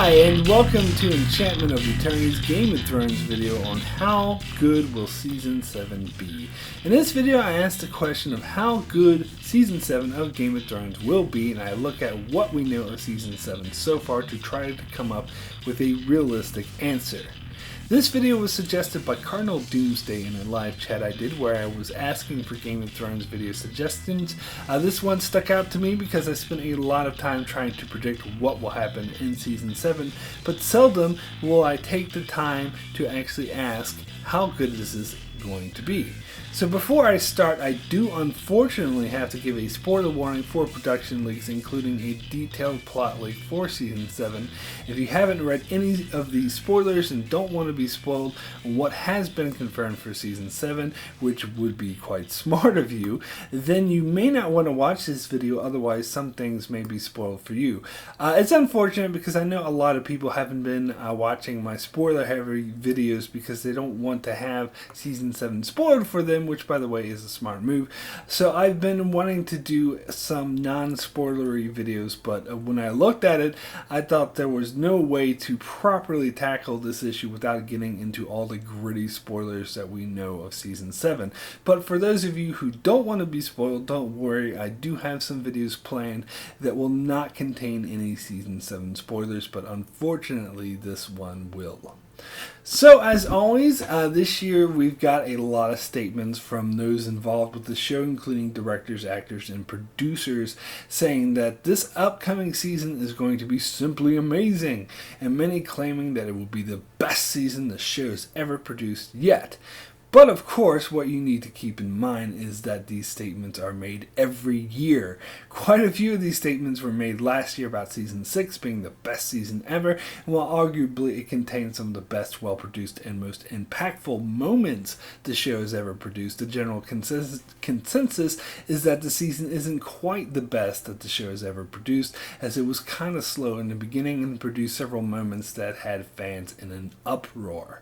Hi, and welcome to Enchantment of Eternity's Game of Thrones video on how good will Season 7 be. In this video, I asked the question of how good Season 7 of Game of Thrones will be, and I look at what we know of Season 7 so far to try to come up with a realistic answer. This video was suggested by Cardinal Doomsday in a live chat I did where I was asking for Game of Thrones video suggestions. This one stuck out to me because I spent a lot of time trying to predict what will happen in Season 7, but seldom will I take the time to actually ask how good this is going to be. So before I start, I do unfortunately have to give a spoiler warning for production leaks, including a detailed plot leak for Season 7. If you haven't read any of these spoilers and don't want to be spoiled on what has been confirmed for Season 7, which would be quite smart of you, then you may not want to watch this video, otherwise some things may be spoiled for you. It's unfortunate because I know a lot of people haven't been watching my spoiler-heavy videos because they don't want to have Season 7 spoiled for them, which by the way is a smart move. So I've been wanting to do some non-spoilery videos, but when I looked at it, I thought there was no way to properly tackle this issue without getting into all the gritty spoilers that we know of Season 7. But for those of you who don't want to be spoiled, don't worry, I do have some videos planned that will not contain any Season 7 spoilers, but unfortunately this one will. So as always, this year we've got a lot of statements from those involved with the show, including directors, actors, and producers, saying that this upcoming season is going to be simply amazing, and many claiming that it will be the best season the show has ever produced yet. But of course, what you need to keep in mind is that these statements are made every year. Quite a few of these statements were made last year about Season 6 being the best season ever, and while arguably it contains some of the best, well-produced, and most impactful moments the show has ever produced, the general consensus is that the season isn't quite the best that the show has ever produced, as it was kind of slow in the beginning and produced several moments that had fans in an uproar.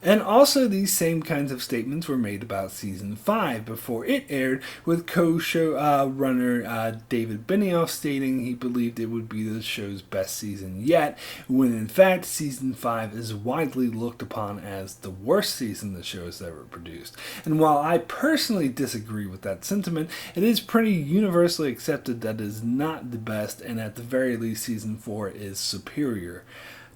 And also these same kinds of statements were made about Season 5 before it aired, with co-showrunner David Benioff stating he believed it would be the show's best season yet, when in fact Season 5 is widely looked upon as the worst season the show has ever produced. And while I personally disagree with that sentiment, it is pretty universally accepted that it is not the best, and at the very least Season 4 is superior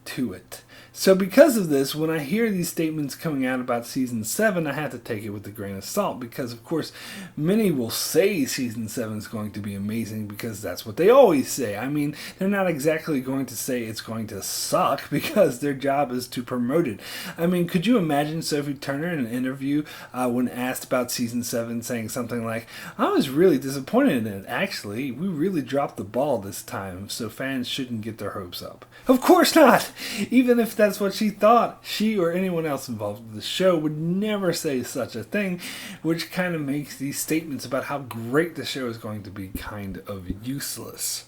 to it. So because of this, when I hear these statements coming out about Season 7, I have to take it with a grain of salt, because of course many will say Season 7 is going to be amazing because that's what they always say. I mean, they're not exactly going to say it's going to suck because their job is to promote it. I mean, could you imagine Sophie Turner in an interview when asked about Season 7 saying something like, "I was really disappointed in it, actually. We really dropped the ball this time, so fans shouldn't get their hopes up." Of course not! Even if that's what she thought, she or anyone else involved with the show would never say such a thing, which kind of makes these statements about how great the show is going to be kind of useless.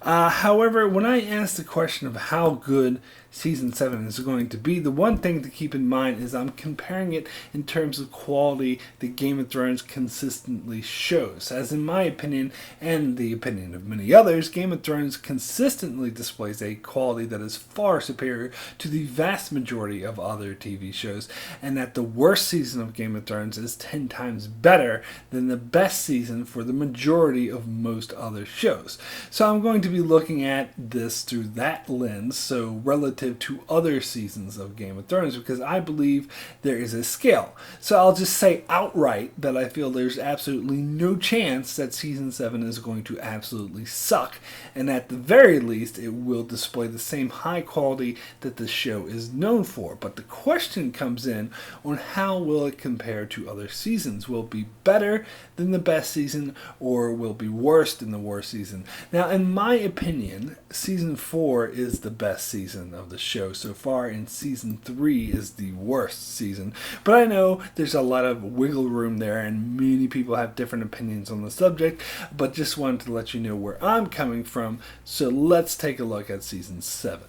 However, when I ask the question of how good Season 7 is going to be, the one thing to keep in mind is I'm comparing it in terms of quality that Game of Thrones consistently shows. As in my opinion, and the opinion of many others, Game of Thrones consistently displays a quality that is far superior to the vast majority of other TV shows, and that the worst season of Game of Thrones is 10 times better than the best season for the majority of most other shows. So I'm going to be looking at this through that lens, so relative to other seasons of Game of Thrones, because I believe there is a scale. So I'll just say outright that I feel there's absolutely no chance that Season 7 is going to absolutely suck, and at the very least it will display the same high quality that the show is known for. But the question comes in on how will it compare to other seasons? Will it be better than the best season, or will it be worse than the worst season? Now, in my opinion, Season 4 is the best season of the show so far, and Season 3 is the worst season. But I know there's a lot of wiggle room there, and many people have different opinions on the subject, but just wanted to let you know where I'm coming from. So let's take a look at Season 7.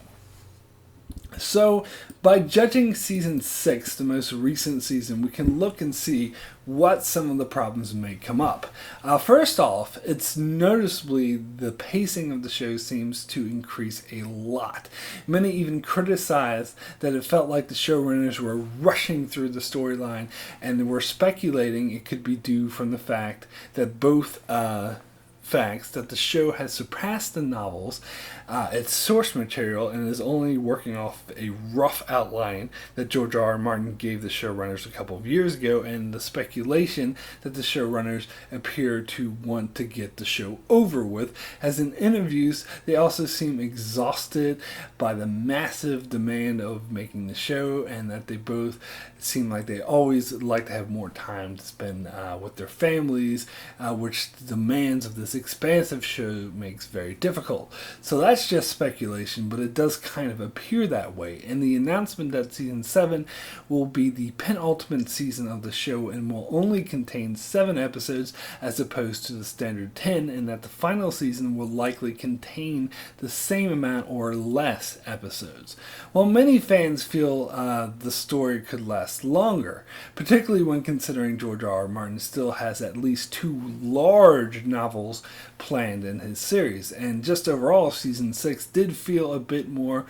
So, by judging season 6, the most recent season, we can look and see what some of the problems may come up. First off, it's noticeably the pacing of the show seems to increase a lot. Many even criticized that it felt like the showrunners were rushing through the storyline and were speculating it could be due from the fact that that the show has surpassed the novels, its source material, and is only working off a rough outline that George R. R. Martin gave the showrunners a couple of years ago, and the speculation that the showrunners appear to want to get the show over with, as in interviews they also seem exhausted by the massive demand of making the show, and that they both seem like they always like to have more time to spend with their families, which the demands of this expansive show makes very difficult. So that's just speculation, but it does kind of appear that way. And the announcement that season 7 will be the penultimate season of the show and will only contain 7 episodes as opposed to the standard 10, and that the final season will likely contain the same amount or less episodes. While many fans feel the story could last longer, particularly when considering George R. R. Martin still has at least 2 large novels planned in his series, and just overall season 6 did feel a bit more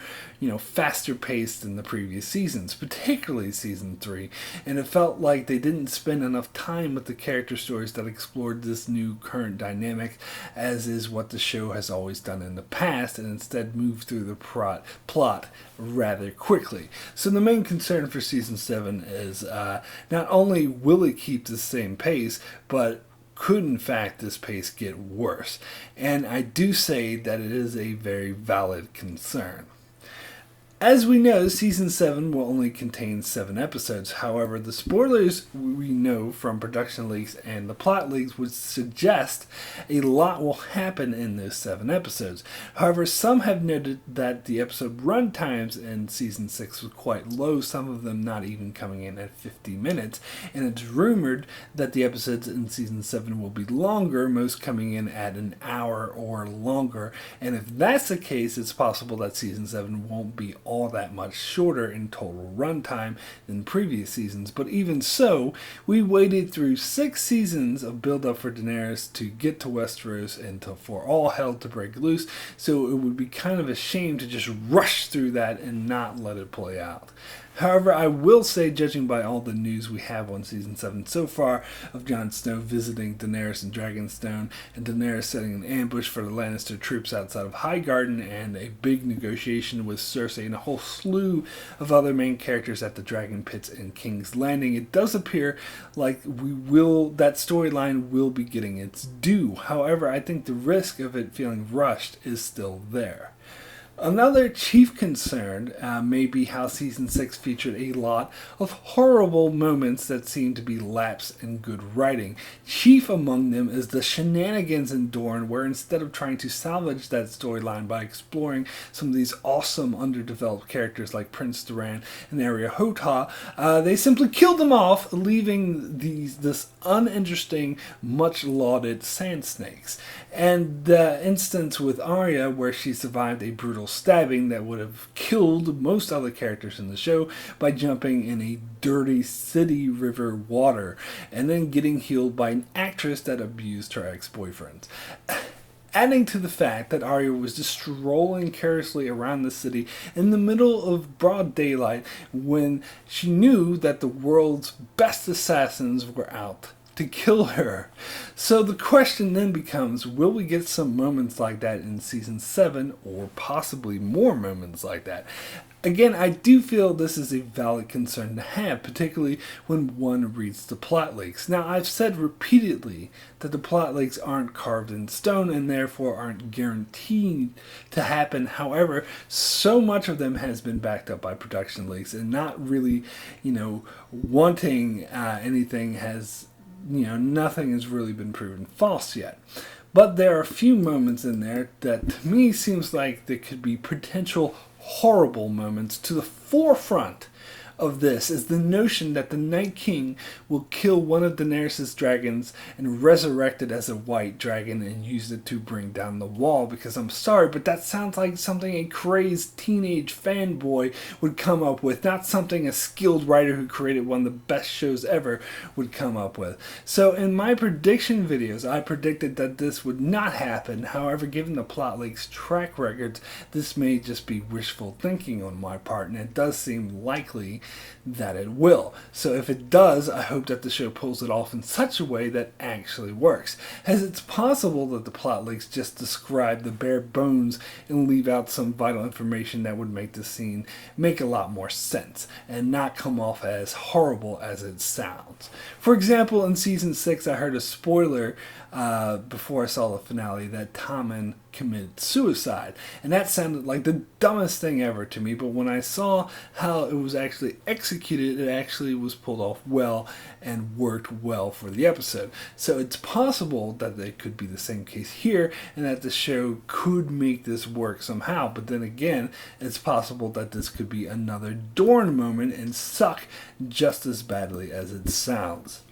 faster paced than the previous seasons, particularly season 3, and it felt like they didn't spend enough time with the character stories that explored this new current dynamic, as is what the show has always done in the past, and instead moved through the plot rather quickly. So the main concern for season 7 is not only will it keep the same pace, but could in fact this pace get worse? And I do say that it is a very valid concern. As we know, season 7 will only contain 7 episodes. However, the spoilers we know from production leaks and the plot leaks would suggest a lot will happen in those 7 episodes. However, some have noted that the episode run times in season 6 was quite low, some of them not even coming in at 50 minutes, and it's rumored that the episodes in season 7 will be longer, most coming in at an hour or longer. And if that's the case, it's possible that season 7 won't be all that much shorter in total runtime than previous seasons. But even so, we waited through 6 seasons of build-up for Daenerys to get to Westeros and for all hell to break loose, so it would be kind of a shame to just rush through that and not let it play out. However, I will say, judging by all the news we have on season 7 so far of Jon Snow visiting Daenerys in Dragonstone, and Daenerys setting an ambush for the Lannister troops outside of Highgarden, and a big negotiation with Cersei and a whole slew of other main characters at the Dragon Pits and King's Landing, it does appear like that storyline will be getting its due. However, I think the risk of it feeling rushed is still there. Another chief concern may be how season 6 featured a lot of horrible moments that seem to be lapse in good writing. Chief among them is the shenanigans in Dorne, where instead of trying to salvage that storyline by exploring some of these awesome underdeveloped characters like Prince Doran and Arya Hotah, they simply killed them off, leaving this uninteresting, much lauded sand snakes. And the instance with Arya, where she survived a brutal stabbing that would have killed most other characters in the show by jumping in a dirty city river water and then getting healed by an actress that abused her ex-boyfriend. Adding to the fact that Arya was just strolling carelessly around the city in the middle of broad daylight when she knew that the world's best assassins were out to kill her. So the question then becomes, will we get some moments like that in season 7, or possibly more moments like that? Again, I do feel this is a valid concern to have, particularly when one reads the plot leaks. Now, I've said repeatedly that the plot leaks aren't carved in stone and therefore aren't guaranteed to happen. However, so much of them has been backed up by production leaks, and not really, wanting anything has nothing has really been proven false yet. But there are a few moments in there that to me seems like there could be potential horrible moments to the forefront of this is the notion that the Night King will kill one of Daenerys' dragons and resurrect it as a white dragon and use it to bring down the wall, because I'm sorry, but that sounds like something a crazed teenage fanboy would come up with, not something a skilled writer who created one of the best shows ever would come up with. So in my prediction videos, I predicted that this would not happen. However, given the plot leak's track records, this may just be wishful thinking on my part, and it does seem likely that it will. So if it does, I hope that the show pulls it off in such a way that actually works, as it's possible that the plot leaks just describe the bare bones and leave out some vital information that would make the scene make a lot more sense and not come off as horrible as it sounds. For example, in season 6, I heard a spoiler before I saw the finale that Tommen committed suicide, and that sounded like the dumbest thing ever to me, but when I saw how it was actually executed, it actually was pulled off well and worked well for the episode. So it's possible that it could be the same case here and that the show could make this work somehow, but then again, it's possible that this could be another Dorne moment and suck just as badly as it sounds.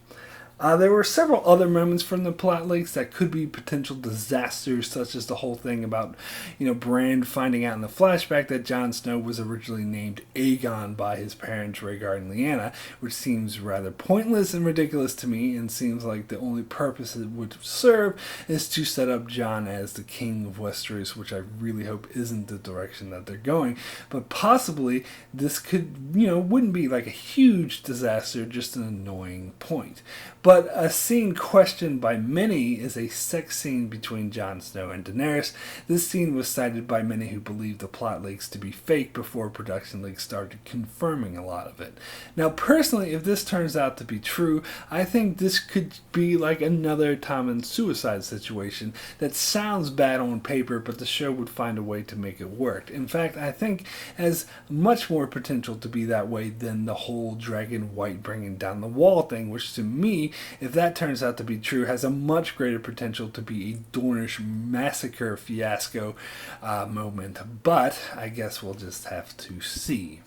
There were several other moments from the plot leaks that could be potential disasters, such as the whole thing about, Bran finding out in the flashback that Jon Snow was originally named Aegon by his parents, Rhaegar and Lyanna, which seems rather pointless and ridiculous to me, and seems like the only purpose it would serve is to set up Jon as the king of Westeros, which I really hope isn't the direction that they're going. But possibly this could, wouldn't be like a huge disaster, just an annoying point. But a scene questioned by many is a sex scene between Jon Snow and Daenerys. This scene was cited by many who believed the plot leaks to be fake before production leaks started confirming a lot of it. Now, personally, if this turns out to be true, I think this could be like another Tommen suicide situation that sounds bad on paper, but the show would find a way to make it work. In fact, I think it has much more potential to be that way than the whole Dragon White bringing down the wall thing, which to me, if that turns out to be true, has a much greater potential to be a Dornish massacre fiasco moment. But I guess we'll just have to see.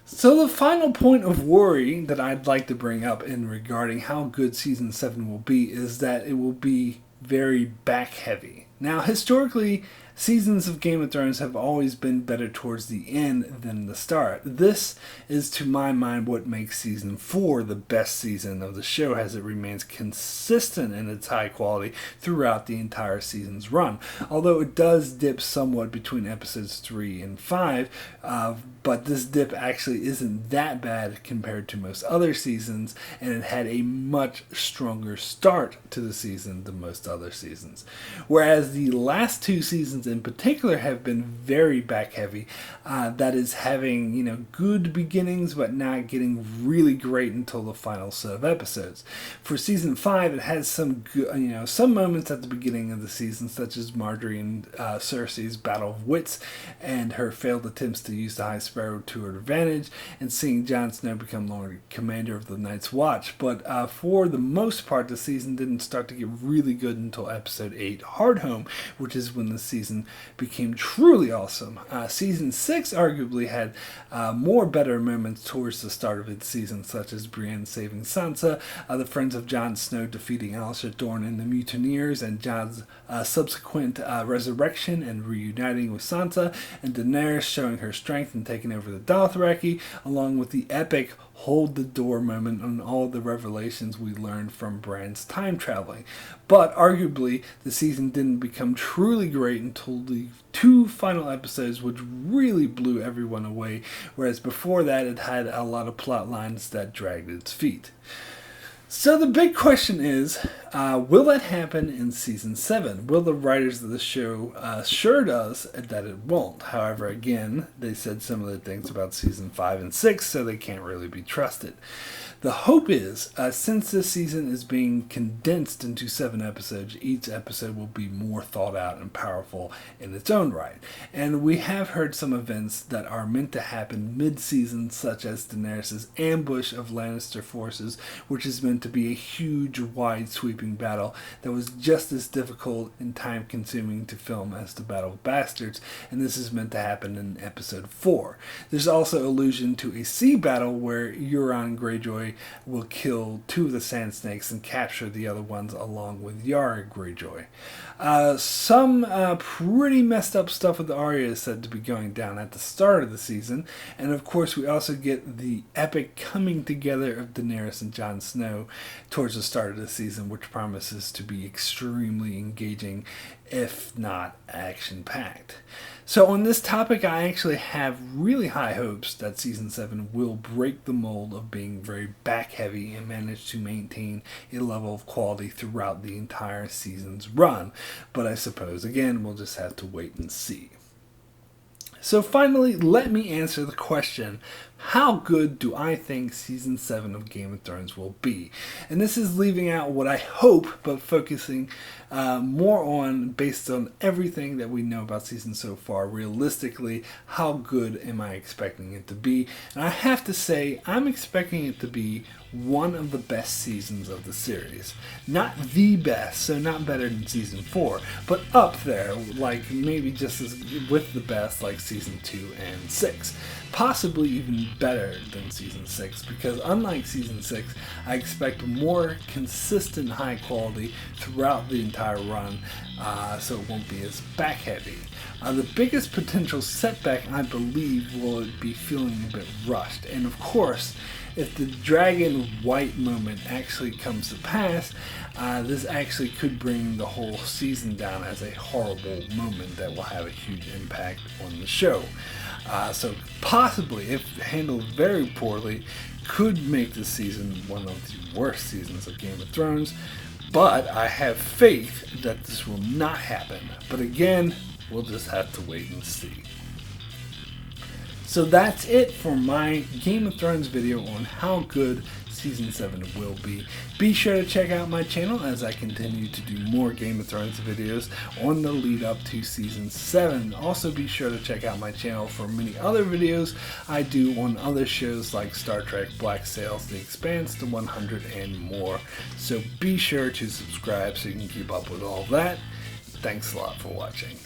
So the final point of worry that I'd like to bring up in regarding how good Season 7 will be is that it will be very back-heavy. Now, historically, seasons of Game of Thrones have always been better towards the end than the start. This is, to my mind, what makes Season 4 the best season of the show, as it remains consistent in its high quality throughout the entire season's run. Although it does dip somewhat between episodes 3 and 5, but this dip actually isn't that bad compared to most other seasons, and it had a much stronger start to the season than most other seasons. Whereas the last two seasons in particular have been very back heavy, that is having good beginnings but not getting really great until the final set of episodes. For season 5, it has some good, some moments at the beginning of the season, such as Marjorie and Cersei's battle of wits and her failed attempts to use the High Sparrow to her advantage, and seeing Jon Snow become Lord Commander of the Night's Watch. But for the most part, the season didn't start to get really good until episode 8, Hardhome, which is when the season became truly awesome. Season 6 arguably had more better moments towards the start of its season, such as Brienne saving Sansa, the friends of Jon Snow defeating Alliser Dorne and the Mutineers, and Jon's subsequent resurrection and reuniting with Sansa, and Daenerys showing her strength and taking over the Dothraki, along with the epic hold the door moment on all the revelations we learned from Bran's time traveling. But arguably, the season didn't become truly great until the two final episodes, which really blew everyone away, whereas before that it had a lot of plot lines that dragged its feet. So the big question is, will that happen in Season 7? Will the writers of the show assured us that it won't? However, again, they said similar things about Season 5 and 6, so they can't really be trusted. The hope is, since this season is being condensed into 7 episodes, each episode will be more thought out and powerful in its own right. And we have heard some events that are meant to happen mid-season, such as Daenerys' ambush of Lannister forces, which is meant to be a huge, wide sweeping battle that was just as difficult and time consuming to film as the Battle of Bastards, and this is meant to happen in episode 4. There's also allusion to a sea battle where Euron Greyjoy will kill 2 of the Sand Snakes and capture the other ones along with Yara Greyjoy. Some pretty messed up stuff with Arya is said to be going down at the start of the season, and of course we also get the epic coming together of Daenerys and Jon Snow towards the start of the season, which promises to be extremely engaging, if not action-packed. So on this topic, I actually have really high hopes that Season 7 will break the mold of being very back-heavy and manage to maintain a level of quality throughout the entire season's run. But I suppose, again, we'll just have to wait and see. So finally, let me answer the question, how good do I think Season 7 of Game of Thrones will be? And this is leaving out what I hope, but focusing more on, based on everything that we know about Season so far, realistically, how good am I expecting it to be? And I have to say, I'm expecting it to be one of the best seasons of the series. Not the best, so not better than Season 4, but up there, like maybe just as with the best, like Season 2 and 6. Possibly even better than Season 6, because unlike Season 6, I expect more consistent high quality throughout the entire run, so it won't be as back heavy. The biggest potential setback, I believe, will be feeling a bit rushed, and of course, if the Dragon White moment actually comes to pass, this actually could bring the whole season down as a horrible moment that will have a huge impact on the show. So possibly, if handled very poorly, could make this season one of the worst seasons of Game of Thrones. But I have faith that this will not happen. But again, we'll just have to wait and see. So that's it for my Game of Thrones video on how good Season 7 will be. Be sure to check out my channel as I continue to do more Game of Thrones videos on the lead up to Season 7. Also be sure to check out my channel for many other videos I do on other shows like Star Trek, Black Sails, The Expanse, The 100, and more. So be sure to subscribe so you can keep up with all that. Thanks a lot for watching.